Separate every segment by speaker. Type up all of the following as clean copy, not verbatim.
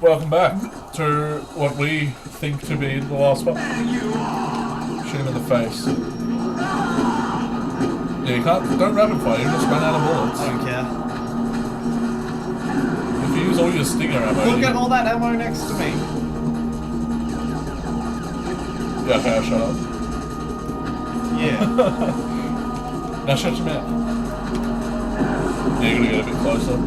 Speaker 1: Welcome back to what we think to be the last one. Shoot him in the face. Yeah, you can't. Don't rapid fire. You just run out of bullets.
Speaker 2: I don't care.
Speaker 1: If you use all your stinger ammo.
Speaker 2: Look at all that ammo next to me.
Speaker 1: Yeah, okay, I'll shut up.
Speaker 2: Yeah.
Speaker 1: Now shut your mouth. Yeah, you're gonna get a bit closer.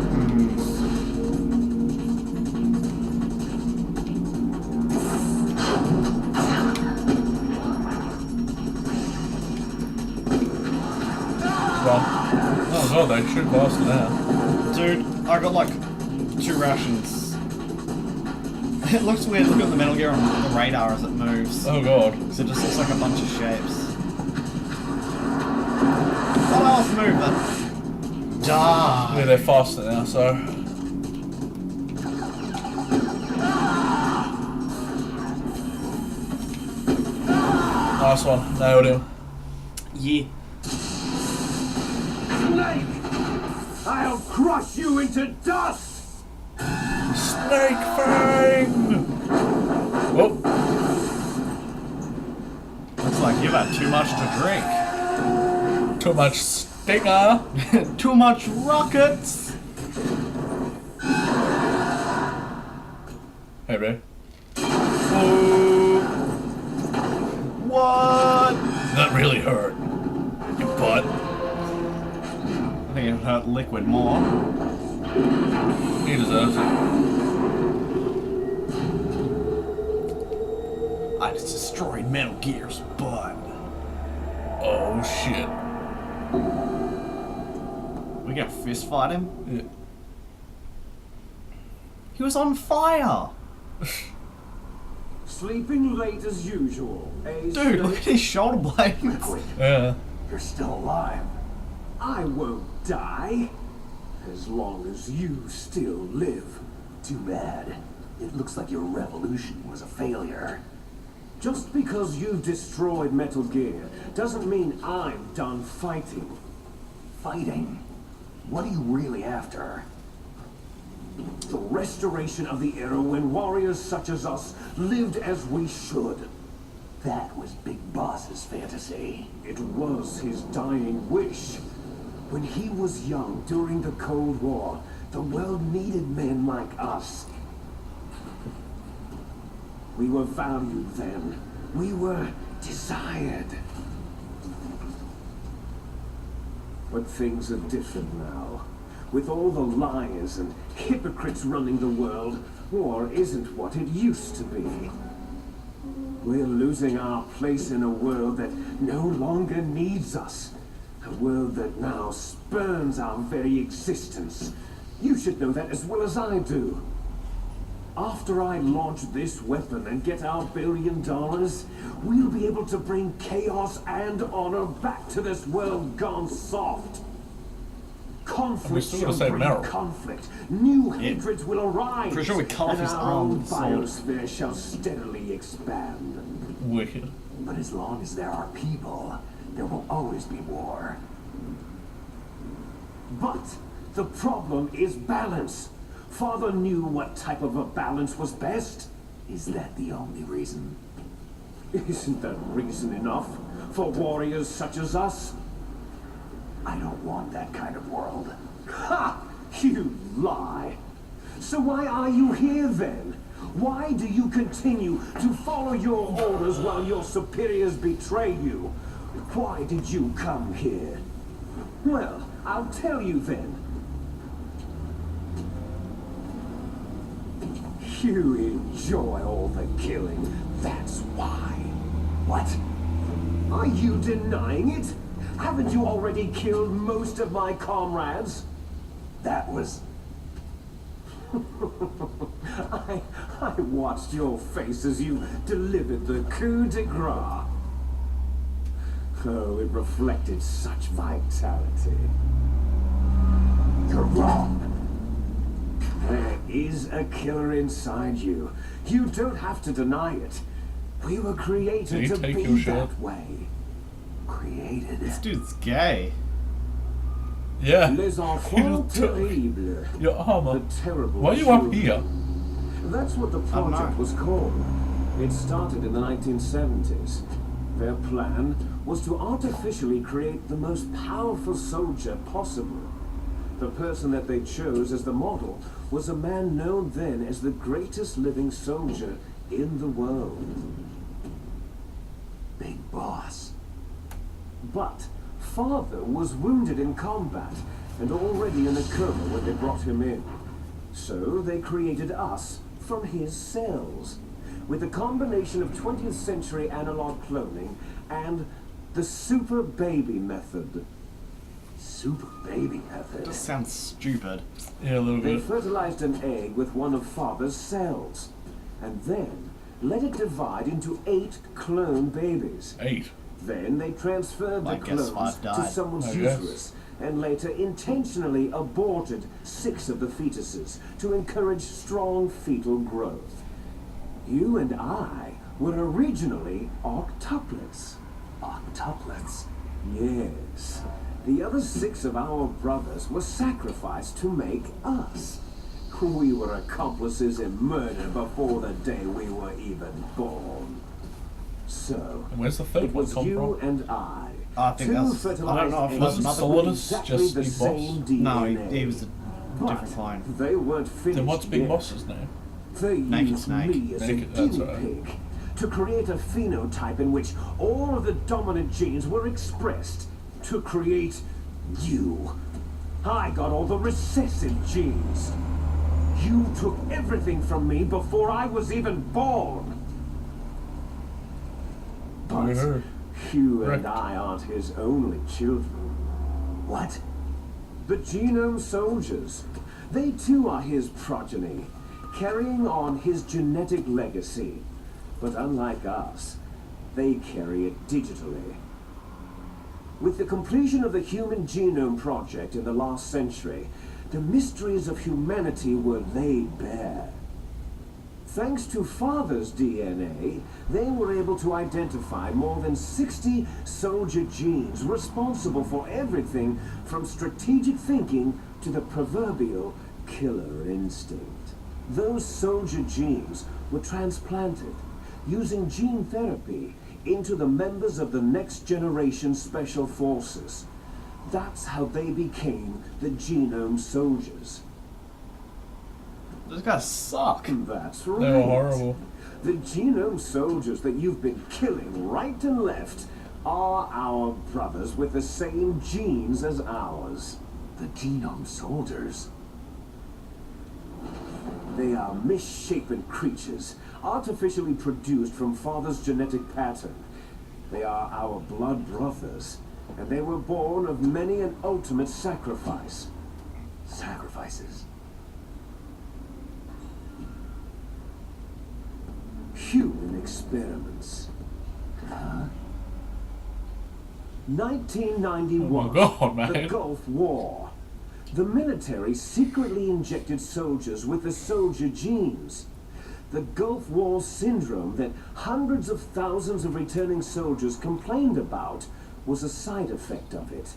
Speaker 1: Oh god, they shoot faster now.
Speaker 2: Dude, I got like 2 rations. It looks weird looking at the Metal Gear on the radar as it moves.
Speaker 1: Oh god.
Speaker 2: So it just looks like a bunch of shapes. What else move then? Die!
Speaker 1: Yeah, they're faster now, so... Nice one, nailed him.
Speaker 2: Yeah.
Speaker 3: Snake! I'll crush you into dust!
Speaker 1: Snake Fang! Whoop.
Speaker 2: Looks like you've had too much to drink.
Speaker 1: Too much stinger.
Speaker 2: Too much rockets!
Speaker 1: Hey, bro.
Speaker 2: Oh. What?
Speaker 1: That really hurt. Your butt.
Speaker 2: I think it hurt Liquid more.
Speaker 1: He deserves it.
Speaker 2: I just destroyed Metal Gear's butt.
Speaker 1: Oh shit.
Speaker 2: We gonna fist fight him?
Speaker 1: Yeah.
Speaker 2: He was on fire!
Speaker 3: Sleeping late as usual, eh?
Speaker 2: Dude, look at his shoulder blades.
Speaker 3: Liquid,
Speaker 1: Yeah.
Speaker 3: you're still alive. I won't die. As long as you still live. Too bad. It looks like your revolution was a failure. Just because you've destroyed Metal Gear doesn't mean I'm done fighting. Fighting? What are you really after? The restoration of the era when warriors such as us lived as we should. That was Big Boss's fantasy. It was his dying wish. When he was young during the Cold War, the world needed men like us. We were valued then. We were desired. But things are different now. With all the liars and hypocrites running the world, war isn't what it used to be. We're losing our place in a world that no longer needs us. A world that now spurns our very existence. You should know that as well as I do. After I launch this weapon and get our $1 billion, we'll be able to bring chaos and honor back to this world gone soft. Conflict
Speaker 1: still
Speaker 3: shall
Speaker 1: gonna say
Speaker 3: bring
Speaker 1: Meryl.
Speaker 3: conflict. New hatreds will arise.
Speaker 2: Pretty sure we cut off
Speaker 3: and
Speaker 2: his
Speaker 3: our
Speaker 2: arm
Speaker 3: own
Speaker 2: with a sword.
Speaker 3: biosphere shall steadily expand.
Speaker 1: Wicked.
Speaker 3: But as long as there are people, there will always be war. But the problem is balance. Father knew what type of a balance was best. Is that the only reason? Isn't that reason enough for warriors such as us? I don't want that kind of world. Ha! You lie. So why are you here then? Why do you continue to follow your orders while your superiors betray you? Why did you come here? Well, I'll tell you then. You enjoy all the killing, that's why. What? Are you denying it? Haven't you already killed most of my comrades? That was... I watched your face as you delivered the coup de grace. Oh, it reflected such vitality. You're wrong. There is a killer inside you. You don't have to deny it. We were created to be that way. created.
Speaker 2: This dude's gay.
Speaker 1: Yeah.
Speaker 3: Les enfants terribles.
Speaker 1: Your armor.
Speaker 3: The terrible
Speaker 1: Why are you up
Speaker 3: children.
Speaker 1: here?
Speaker 3: That's what the
Speaker 2: I don't
Speaker 3: project
Speaker 2: know.
Speaker 3: was called. It started in the 1970s. Their plan was to artificially create the most powerful soldier possible. The person that they chose as the model was a man known then as the greatest living soldier in the world. Big Boss. But Father was wounded in combat and already in a coma when they brought him in. So they created us from his cells, with a combination of 20th century analog cloning and the super baby method. Super baby method?
Speaker 2: This sounds stupid.
Speaker 1: Yeah, a little
Speaker 3: They
Speaker 1: bit.
Speaker 3: fertilized an egg with one of Father's cells, and then let it divide into 8 clone babies.
Speaker 1: 8.
Speaker 3: Then they transferred
Speaker 2: I
Speaker 3: the
Speaker 2: guess
Speaker 3: clones
Speaker 2: 5
Speaker 3: to
Speaker 2: died.
Speaker 3: someone's
Speaker 1: I guess.
Speaker 3: uterus, and later intentionally aborted 6 of the fetuses to encourage strong fetal growth. You and I were originally octuplets. Octuplets? Yes. The other 6 of our brothers were sacrificed to make us. We were accomplices in murder before the day we were even born. So,
Speaker 1: And where's the third
Speaker 3: it
Speaker 1: one
Speaker 3: was
Speaker 1: come
Speaker 3: you
Speaker 1: from?
Speaker 3: and I.
Speaker 2: I think
Speaker 3: Two
Speaker 2: that's-
Speaker 3: fertilized
Speaker 2: I don't know if
Speaker 3: eggs
Speaker 2: that's
Speaker 3: with
Speaker 2: another-
Speaker 1: Solidus
Speaker 3: exactly
Speaker 1: just
Speaker 3: the
Speaker 1: Big Boss?
Speaker 3: same DNA.
Speaker 2: No, he was a
Speaker 3: But
Speaker 2: different clone.
Speaker 3: they weren't finished
Speaker 1: Then what's Big
Speaker 3: yet.
Speaker 1: Boss's name?
Speaker 3: They
Speaker 2: Naked
Speaker 3: used
Speaker 2: Snake.
Speaker 3: me as
Speaker 1: Naked,
Speaker 3: a
Speaker 1: that's
Speaker 3: guinea
Speaker 1: right.
Speaker 3: pig to create a phenotype in which all of the dominant genes were expressed to create you. I got all the recessive genes. You took everything from me before I was even born. But
Speaker 1: Yeah.
Speaker 3: you and
Speaker 1: Right.
Speaker 3: I aren't his only children. What? The genome soldiers. They too are his progeny, carrying on his genetic legacy. But unlike us, they carry it digitally. With the completion of the Human Genome Project in the last century, the mysteries of humanity were laid bare. Thanks to Father's DNA, they were able to identify more than 60 soldier genes responsible for everything from strategic thinking to the proverbial killer instinct. Those soldier genes were transplanted using gene therapy into the members of the next generation special forces. That's how they became the genome soldiers.
Speaker 2: Those guys suck.
Speaker 3: That's right.
Speaker 1: They were horrible.
Speaker 3: The genome soldiers that you've been killing right and left are our brothers with the same genes as ours. The genome soldiers? They are misshapen creatures, artificially produced from Father's genetic pattern. They are our blood brothers, and they were born of many an ultimate sacrifice. Sacrifices? Human experiments. Huh? 1991.
Speaker 1: Oh my God, man.
Speaker 3: The Gulf War. The military secretly injected soldiers with the soldier genes. The Gulf War syndrome that hundreds of thousands of returning soldiers complained about was a side effect of it.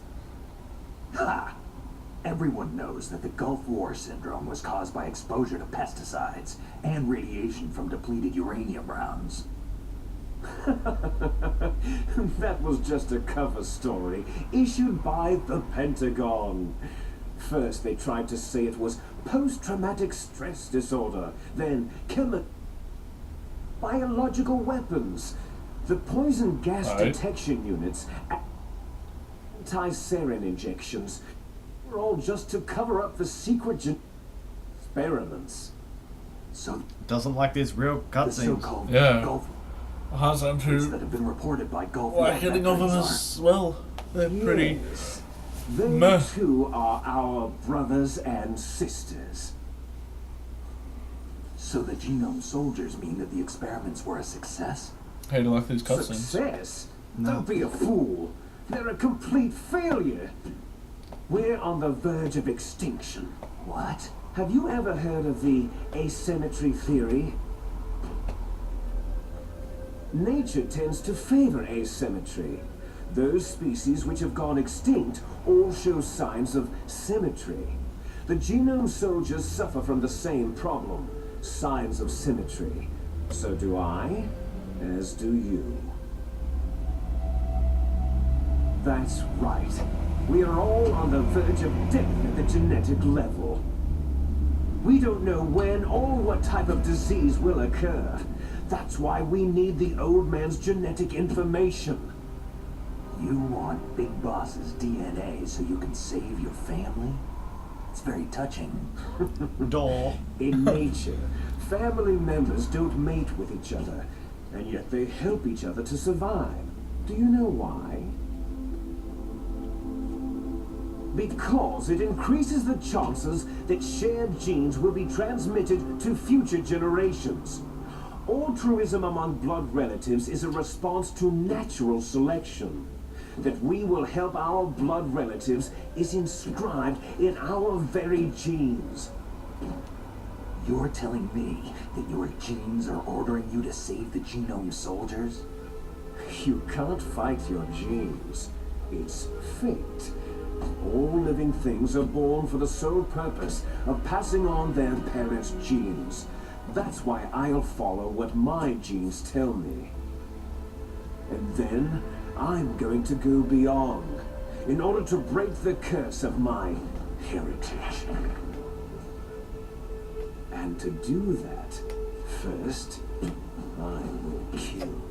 Speaker 3: Ha! Everyone knows that the Gulf War syndrome was caused by exposure to pesticides and radiation from depleted uranium rounds. That was just a cover story issued by the Pentagon. First, they tried to say it was post-traumatic stress disorder, then biological weapons, the poison gas
Speaker 1: Right.
Speaker 3: detection units, anti-sarin injections, were all just to cover up the secret experiments. So
Speaker 2: Doesn't like these real
Speaker 3: the
Speaker 2: cutscenes.
Speaker 3: so-called
Speaker 1: Yeah.
Speaker 3: Gulf
Speaker 1: Has them
Speaker 3: Wars that
Speaker 1: to
Speaker 3: have been reported by Gulf War
Speaker 1: hitting of them
Speaker 3: veterans
Speaker 1: as well. They're pretty.
Speaker 3: Yes. They
Speaker 1: meh.
Speaker 3: too are our brothers and sisters. So the genome soldiers mean that the experiments were a success?
Speaker 1: Hey, do you like these cutscenes?
Speaker 3: Success?
Speaker 2: No.
Speaker 3: Don't be a fool. They're a complete failure. We're on the verge of extinction. What? Have you ever heard of the asymmetry theory? Nature tends to favor asymmetry. Those species which have gone extinct all show signs of symmetry. The genome soldiers suffer from the same problem, signs of symmetry. So do I, as do you. That's right. We are all on the verge of death at the genetic level. We don't know when or what type of disease will occur. That's why we need the old man's genetic information.
Speaker 4: You want Big Boss's DNA so you can save your family? It's very touching.
Speaker 2: Door.
Speaker 3: In nature, family members don't mate with each other, and yet they help each other to survive. Do you know why? Because it increases the chances that shared genes will be transmitted to future generations. Altruism among blood relatives is a response to natural selection. That we will help our blood relatives is inscribed in our very genes.
Speaker 4: You're telling me that your genes are ordering you to save the genome soldiers?
Speaker 3: You can't fight your genes. It's fate. All living things are born for the sole purpose of passing on their parents' genes. That's why I'll follow what my genes tell me. And then I'm going to go beyond in order to break the curse of my heritage. And to do that, first, I will kill